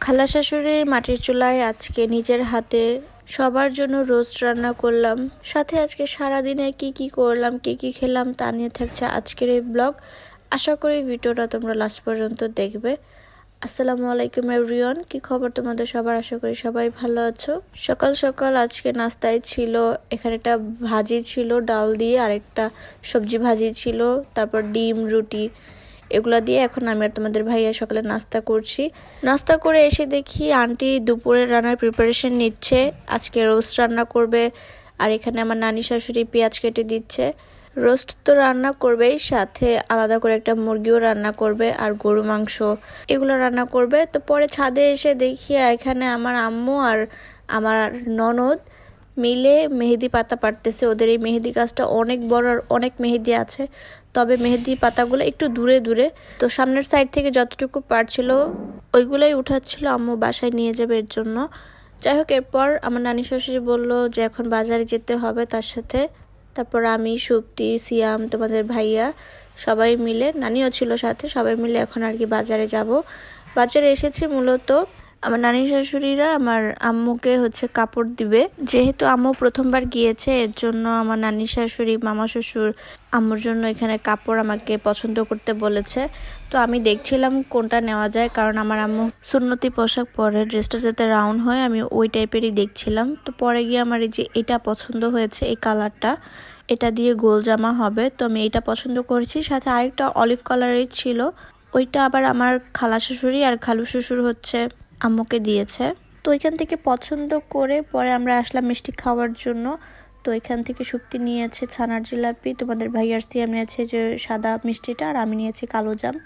খালা শাশুড়ির মাটির চুলায় আজকে নিজের হাতে সবার জন্য রোস্ট রান্না করলাম। সাথে আজকে সারাদিনে কি কি করলাম, কি কি খেলাম তা নিয়ে থাকছে আজকের এই ব্লগ। আশা করি ভিডিওটা তোমরা লাস্ট পর্যন্ত দেখবে। আসসালামু আলাইকুম এভরিওয়ান, কি খবর তোমাদের সবার? আশা করি সবাই ভালো আছো। সকাল সকাল আজকে নাস্তায় ছিল এখানে একটা ভাজি ছিল ডাল দিয়ে, আর একটা সবজি ভাজি ছিল, তারপর ডিম, রুটি, এগুলা দিয়ে এখন আমি আর তোমাদের ভাইয়া সকালে নাস্তা করছি। নাস্তা করে এসে দেখি আন্টি দুপুরের রান্নার প্রিপারেশন নিচ্ছে। আজকে রোস্ট রান্না করবে, আর এখানে আমার নানি শাশুড়ি পেঁয়াজ কেটে দিচ্ছে। রোস্ট তো রান্না করবেই, সাথে আলাদা করে একটা মুরগিও রান্না করবে, আর গরু মাংস এগুলো রান্না করবে। তো পরে ছাদে এসে দেখি এখানে আমার আম্মু আর আমার ননদ মিলে মেহেদি পাতা পাড়তেছে। ওদের এই মেহেদি গাছটা অনেক বড় আর অনেক মেহেদি আছে, তবে মেহেদি পাতাগুলো একটু দূরে দূরে। তো সামনের সাইড থেকে যতটুকু পারছিল ওইগুলোই উঠাচ্ছিল, আম্মু বাসায় নিয়ে যাবে এর জন্য। যাই হোক, এরপর আমার নানি শাশুড়ি বললো যে এখন বাজারে যেতে হবে তার সাথে। তারপর আমি, সুপ্তি, সিয়াম, তোমাদের ভাইয়া সবাই মিলে, নানিও ছিল সাথে, সবাই মিলে এখন আর কি বাজারে যাব। বাজারে এসেছি মূলত আমার নানি শাশুড়িরা আমার আম্মুকে কাপড় দিবে। যেহেতু আম্মু প্রথমবার গিয়েছে, এর জন্য আমার নানি শাশুড়ি, মামা শ্বশুর আম্মুর জন্য এখানে কাপড় আমাকে পছন্দ করতে বলেছে। তো আমি দেখছিলাম কোনটা নেওয়া যায়, কারণ আমার আম্মু সুন্নতি পোশাক পরে, ড্রেসটা যাতে রাউন্ড হয় আমি ওই টাইপেরই দেখছিলাম। তো পরে গিয়ে আমার এই যে এটা পছন্দ হয়েছে, এই কালারটা, এটা দিয়ে গোল জামা হবে। তো আমি এটা পছন্দ করেছি। সাথে আরেকটা অলিভ কালারের ছিল, ওইটা আবার আমার খালা শাশুড়ি আর খালু শ্বশুর আম্মুকে দিয়েছে। তো ওইখান থেকে পছন্দ করে পরে আমরা আসলাম মিষ্টি খাওয়ার জন্য। তো এখান থেকে সুপ্তি নিয়েছে ছানার জিলাপি, তোমাদের ভাইয়ার সিয়াম নিয়েছে যে সাদা মিষ্টিটা, আর আমি নিয়েছি কালো জাম।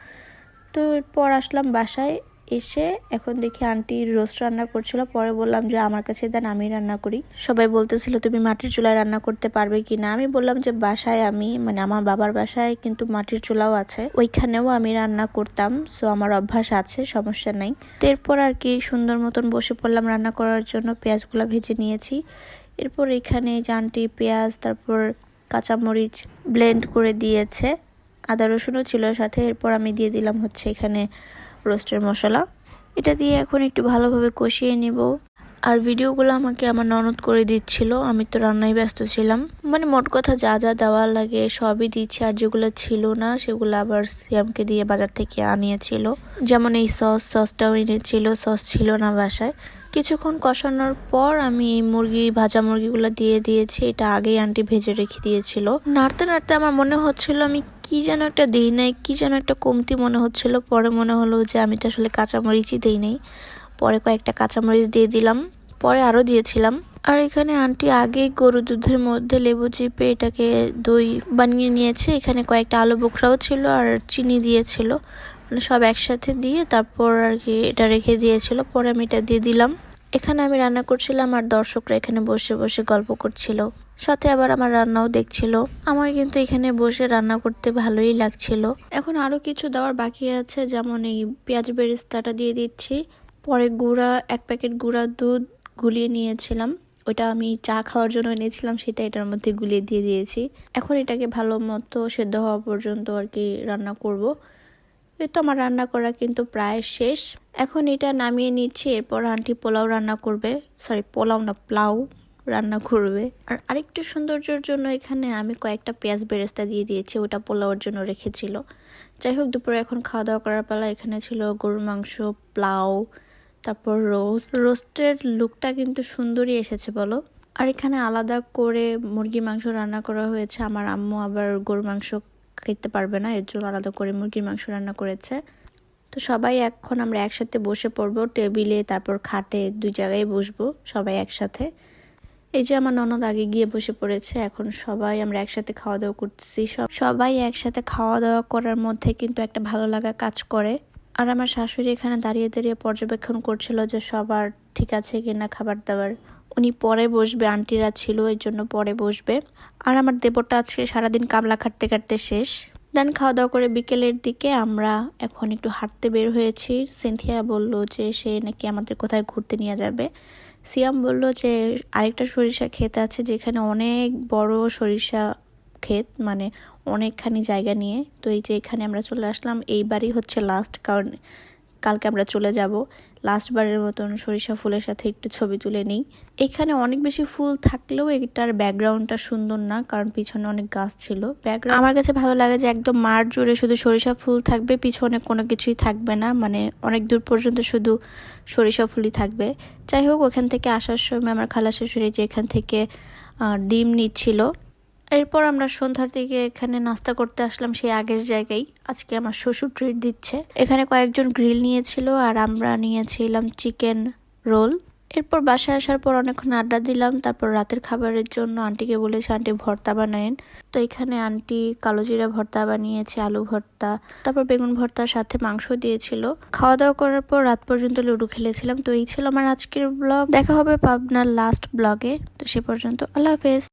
তো এরপর আসলাম বাসায়। এসে এখন দেখি আন্টি রোস্ট রান্না করছিল। পরে বললাম যে আমার কাছে দেন, আমি রান্না করি। সবাই বলতেছিল তুমি মাটির চুলায় রান্না করতে পারবে কি না। আমি বললাম যে বাসায় আমি, মানে আমার বাবার বাসায় কিন্তু মাটির চুলাও আছে, ওইখানেও আমি রান্না করতাম, সো আমার অভ্যাস আছে, সমস্যা নাই। তো এরপর আর কি সুন্দর মতন বসে পড়লাম রান্না করার জন্য। পেঁয়াজগুলো ভেজে নিয়েছি। এরপর এখানে যে আন্টি পেঁয়াজ, তারপর কাঁচামরিচ ব্লেন্ড করে দিয়েছে, আদা রসুনও ছিল সাথে। এরপর আমি দিয়ে দিলাম এখানে রোস্টের মশলা। এটা দিয়ে এখন একটু ভালোভাবে কষিয়ে নিব। আর ভিডিওগুলো আমাকে আমার ননদ করে দিচ্ছিল, আমি তো রান্নায় ব্যস্ত ছিলাম। মানে মোট কথা যা যা দেওয়া লাগে সবই দিচ্ছে, আর যেগুলো ছিল না সেগুলো আবার সিয়ামকে দিয়ে বাজার থেকে আনিয়েছিল। যেমন এই সসটাও এনেছিল, সস ছিল না বাসায়। কিছুক্ষণ কষানোর পর আমি এই ভাজা মুরগিগুলো দিয়ে দিয়েছি। এটা আগেই আন্টি ভেজে রেখে দিয়েছিল। নাড়তে নাড়তে আমার মনে হচ্ছিল আমি কি যেন একটা দিই নাই, কি যেন একটা কমতি মনে হচ্ছিল। পরে মনে হলো যে আমি তো আসলে কাঁচামরিচই দিই নাই। পরে কয়েকটা কাঁচামরিচ দিয়ে দিলাম, পরে আরও দিয়েছিলাম। আর এখানে আন্টি আগেই গরু দুধের মধ্যে লেবু চিপে এটাকে দই বানিয়ে নিয়েছে। এখানে কয়েকটা আলু বোখরাও ছিল আর চিনি দিয়েছিল, মানে সব একসাথে দিয়ে তারপর আর কি এটা রেখে দিয়েছিল। পরে আমি এটা দিয়ে দিলাম। এখানে আমি রান্না করছিলাম আর দর্শকরা এখানে বসে বসে গল্প করছিল, সাথে আবার আমার রান্নাও দেখছিল। আমার কিন্তু এখানে বসে রান্না করতে ভালোই লাগছিল। এখন আরো কিছু দেওয়ার বাকি আছে, যেমন এই পেঁয়াজ বেরেস্তাটা দিয়ে দিচ্ছি। পরে এক প্যাকেট গুঁড়া দুধ গুলিয়ে নিয়েছিলাম, ওইটা আমি চা খাওয়ার জন্য এনেছিলাম, সেটা এটার মধ্যে গুলিয়ে দিয়ে দিয়েছি। এখন এটাকে ভালো মতো সেদ্ধ হওয়া পর্যন্ত আর কি রান্না করব। এই তো আমার রান্না করা কিন্তু প্রায় শেষ। এখন এটা নামিয়ে নিচ্ছি। এরপর আন্টি পোলাও রান্না করবে, সরি পোলাও না, পোলাও রান্না করবে। আর আরেকটু সৌন্দর্যের জন্য এখানে আমি কয়েকটা পেঁয়াজ বেরেস্তা দিয়ে দিয়েছি, ওটা পোলাওর জন্য রেখেছিল। যাই হোক, দুপুরে এখন খাওয়া দাওয়া করার পালা। এখানে ছিল গরুর মাংস, পোলাও, তারপর রোস্টের লুকটা কিন্তু সুন্দরই এসেছে বলো। আর এখানে আলাদা করে মুরগি মাংস রান্না করা হয়েছে। আমার আম্মু আবার গরুর মাংস খেতে পারবে না, এর জন্য আলাদা করে মুরগির মাংস রান্না করেছে। তো সবাই এখন আমরা একসাথে বসে পড়বো টেবিলে, তারপর খাটে, দুই জায়গায় বসবো সবাই একসাথে। এই যে আমার ননদ আগে গিয়ে বসে পড়েছে। এখন সবাই আমরা একসাথে খাওয়া দাওয়া করতেছি। সবাই একসাথে খাওয়া দাওয়া করার মধ্যে কিন্তু একটা ভালো লাগা কাজ করে। আর আমার শাশুড়ি এখানে দাঁড়িয়ে দাঁড়িয়ে পর্যবেক্ষণ করছিল যে সবার ঠিক আছে কিনা খাবার দাবার। উনি পরে বসবে, আন্টিরা ছিল এই জন্য পরে বসবে। আর আমার দেবরটা আজকে সারাদিন কামলা খাটতে খাটতে শেষ। দেন খাওয়া দাওয়া করে বিকেলের দিকে আমরা এখন একটু হাঁটতে বের হয়েছি। সিনথিয়া বলল যে সে নাকি আমাদের কোথায় ঘুরতে নিয়ে যাবে। সিয়াম বলল যে আরেকটা সরিষা ক্ষেত আছে, যেখানে অনেক বড় সরিষা ক্ষেত, মানে অনেকখানি জায়গা নিয়ে। তো এই যে এখানে আমরা চলে আসলাম, এইবারই লাস্ট, কারণ কালকে আমরা চলে যাব। লাস্ট বারের মতন সরিষা ফুলের সাথে একটু ছবি তুলে নিই। এখানে অনেক বেশি ফুল থাকলেও এটার ব্যাকগ্রাউন্ডটা সুন্দর না, কারণ পিছনে অনেক গাছ ছিল। ব্যাকগ্রাউন্ড আমার কাছে ভালো লাগে যে একদম মাঠ জুড়ে শুধু সরিষা ফুল থাকবে, পিছনে কোনো কিছুই থাকবে না, মানে অনেক দূর পর্যন্ত শুধু সরিষা ফুলই থাকবে। যাই হোক, ওখান থেকে আসার সময় আমার খালা শাশুড়ি যে এখান থেকে ডিম নিচ্ছিল। এরপর আমরা সন্ধ্যার দিকে এখানে নাস্তা করতে আসলাম সেই আগের জায়গায়। আজকে আমার শ্বশুর ট্রিট দিচ্ছে। এখানে কয়েকজন গ্রিল নিয়েছিল আর আমরা নিয়েছিলাম চিকেন রোল। এরপর বাসায় আসার পর অনেকক্ষণ আড্ডা দিলাম। তারপর রাতের খাবারের জন্য আন্টিকে বলেছে আন্টি ভর্তা বানায়েন। তো এখানে আন্টি কালো জিরা ভর্তা বানিয়েছে, আলু ভর্তা, তারপর বেগুন ভর্তার সাথে মাংস দিয়েছিল। খাওয়া দাওয়া করার পর রাত পর্যন্ত লুডো খেলেছিলাম। তো এই ছিল আমার আজকের ব্লগ। দেখা হবে পাবনার লাস্ট ব্লগে। তো সে পর্যন্ত আল্লাহ হাফেজ।